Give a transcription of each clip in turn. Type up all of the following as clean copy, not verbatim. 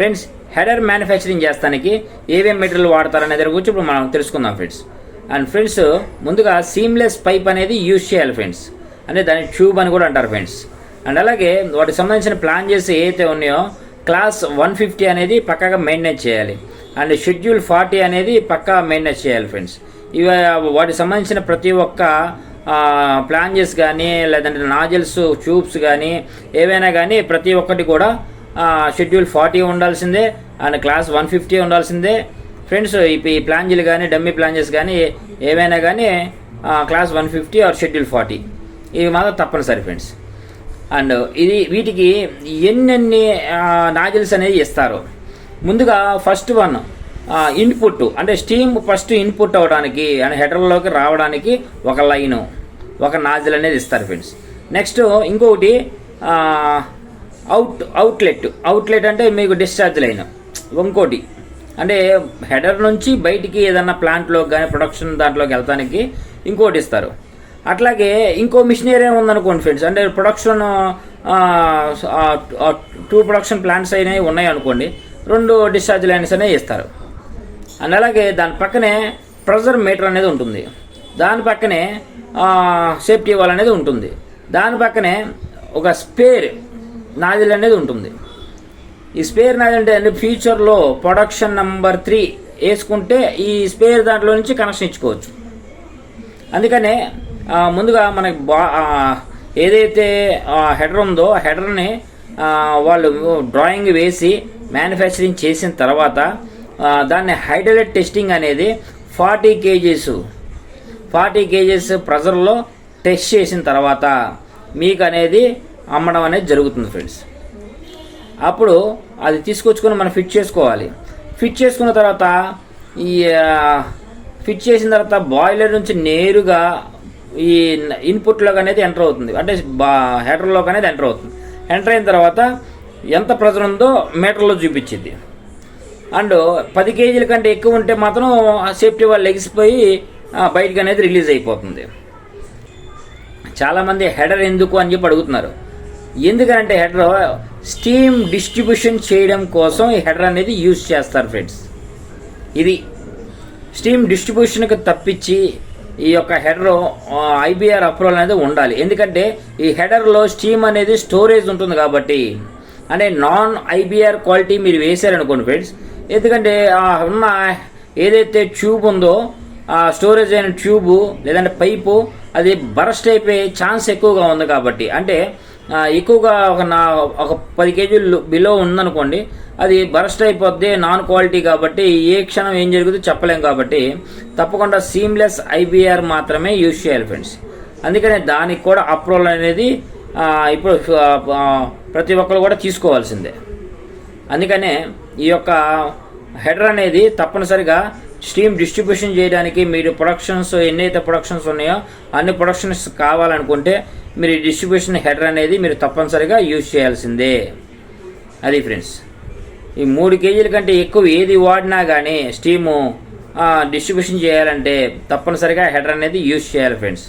Friends header manufacturing చేస్తానికి ఏమేమి material వాడతారనే దాని గురించి ఇప్పుడు మనం తెలుసుకుందాం ఫ్రెండ్స్. అండ్ ఫ్రెండ్స్ ముందుగా సీమ్లెస్ పైప్ అనేది యూజ్ చేయాలి ఫ్రెండ్స్, అంటే దాని ట్యూబ్ అని కూడా అంటారు ఫ్రెండ్స్. అండ్ అలాగే వాటికి సంబంధించిన ప్లాన్ చేసి ఏదైతే ఉన్నాయో క్లాస్ 150 అనేది పక్కాగా మెయింటైన్ చేయాలి. అండ్ షెడ్యూల్ 40 అనేది పక్కా మెయింటైన్ చేయాలి ఫ్రెండ్స్. ఇవి వాటికి సంబంధించిన ప్రతి ఒక్క ప్లాంజెస్ కానీ లేదంటే నాజిల్స్ ట్యూబ్స్ కానీ ఏవైనా కానీ ప్రతి ఒక్కటి కూడా షెడ్యూల్ 40 ఉండాల్సిందే అండ్ క్లాస్ 150 ఉండాల్సిందే ఫ్రెండ్స్. ఈ ప్లాంజీలు కానీ డమ్మీ ప్లాంజెస్ కానీ ఏవైనా కానీ క్లాస్ 150 ఆర్ షెడ్యూల్ 40 ఇవి మాత్రం తప్పనిసరి ఫ్రెండ్స్. అండ్ వీటికి ఎన్నెన్ని నాజిల్స్ అనేది ఇస్తారు. ముందుగా ఫస్ట్ వన్ ఇన్పుట్, అంటే స్టీమ్ ఫస్ట్ ఇన్పుట్ అవ్వడానికి అండ్ హెడర్లోకి రావడానికి ఒక లైను ఒక నాజిల్ అనేది ఇస్తారు ఫ్రెండ్స్. నెక్స్ట్ ఇంకొకటి అవుట్లెట్ అంటే మీకు డిశ్చార్జ్ లైన్. ఇంకోటి అంటే హెడర్ నుంచి బయటికి ఏదన్నా ప్లాంట్లోకి కానీ ప్రొడక్షన్ దాంట్లోకి వెళ్తానికి ఇంకోటి ఇస్తారు. అట్లాగే ఇంకో మిషనరీ ఉందనుకోండి ఫ్రెండ్స్, అంటే ప్రొడక్షన్ 2 ప్రొడక్షన్ ప్లాంట్స్ అయినవి ఉన్నాయి అనుకోండి, 2 డిశ్చార్జ్ లైన్స్ అనేవి ఇస్తారు. అండ్ అలాగే దాని పక్కనే ప్రెజర్ మీటర్ అనేది ఉంటుంది, దాని పక్కనే సేఫ్టీ వాల్ అనేది ఉంటుంది, దాని పక్కనే ఒక స్పేర్ నాజిల్ అనేది ఉంటుంది. ఈ స్పేర్ నాజిల్ అంటే ఫ్యూచర్లో ప్రొడక్షన్ నెంబర్ 3 వేసుకుంటే ఈ స్పేర్ దాంట్లో నుంచి కనెక్షన్ ఇచ్చుకోవచ్చు. అందుకనే ముందుగా మనకి ఏదైతే హెడర్ ఉందో ఆ హెడర్ని వాళ్ళు డ్రాయింగ్ వేసి మ్యానుఫ్యాక్చరింగ్ చేసిన తర్వాత దాన్ని హైడ్రాలిక్ టెస్టింగ్ అనేది 40 కేజీస్ ప్రెజర్లో టెస్ట్ చేసిన తర్వాత మీకు అనేది అమ్మడం అనేది జరుగుతుంది ఫ్రెండ్స్. అప్పుడు అది తీసుకొచ్చుకొని మనం ఫిట్ చేసుకోవాలి. ఫిట్ చేసుకున్న తర్వాత ఫిట్ చేసిన తర్వాత బాయిలర్ నుంచి నేరుగా ఈ ఇన్పుట్లోకి అనేది ఎంటర్ అవుతుంది, అంటే హెడర్లోకి అనేది ఎంటర్ అవుతుంది. ఎంటర్ అయిన తర్వాత ఎంత ప్రెజర్ ఉందో మీటర్లో చూపించింది. అండ్ 10 కేజీల కంటే ఎక్కువ ఉంటే మాత్రం సేఫ్టీ వాళ్ళు ఎగిసిపోయి బయటకు అనేది రిలీజ్ అయిపోతుంది. చాలామంది హెడర్ ఎందుకు అని చెప్పి అడుగుతున్నారు. ఎందుకంటే హెడర్ స్టీమ్ డిస్ట్రిబ్యూషన్ చేయడం కోసం ఈ హెడర్ అనేది యూజ్ చేస్తారు ఫ్రెండ్స్. ఇది స్టీమ్ డిస్ట్రిబ్యూషన్కి తప్పించి ఈ యొక్క హెడర్ ఐబీఆర్ అప్రూవల్ అనేది ఉండాలి. ఎందుకంటే ఈ హెడర్లో స్టీమ్ అనేది స్టోరేజ్ ఉంటుంది కాబట్టి, అంటే నాన్ ఐబీఆర్ క్వాలిటీ మీరు వేసారనుకోండి ఫ్రెండ్స్. ఎందుకంటే ఉన్న ఏదైతే ట్యూబ్ ఉందో ఆ స్టోరేజ్ అయిన ట్యూబు లేదంటే పైపు అది బరస్ట్ అయిపోయే ఛాన్స్ ఎక్కువగా ఉంది కాబట్టి, అంటే ఎక్కువగా ఒక 10 కేజీలు బిలో ఉందనుకోండి, అది బరస్ట్ అయిపోద్ది నాన్ క్వాలిటీ కాబట్టి ఏ క్షణం ఏం జరుగుతుందో చెప్పలేం. కాబట్టి తప్పకుండా సీమ్లెస్ ఐబీఆర్ మాత్రమే యూజ్ చేయాలి ఫ్రెండ్స్. అందుకనే దానికి కూడా అప్రూవల్ అనేది ఇప్పుడు ప్రతి ఒక్కరు కూడా తీసుకోవాల్సిందే. అందుకనే ఈ యొక్క హెడర్ అనేది తప్పనిసరిగా స్టీమ్ డిస్ట్రిబ్యూషన్ చేయడానికి మీరు ప్రొడక్షన్స్ ఎన్నైతే ప్రొడక్షన్స్ ఉన్నాయో అన్ని ప్రొడక్షన్స్ కావాలనుకుంటే మీరు డిస్ట్రిబ్యూషన్ హెడర్ అనేది మీరు తప్పనిసరిగా యూజ్ చేయాల్సిందే. అది ఫ్రెండ్స్, ఈ 3 కేజీల కంటే ఎక్కువ ఏది వాడినా కానీ స్టీము డిస్ట్రిబ్యూషన్ చేయాలంటే తప్పనిసరిగా హెడర్ అనేది యూజ్ చేయాలి friends.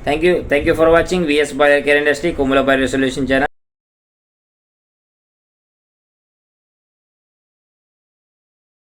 Thank you for watching VS boiler care industry Kummula boiler solution channel.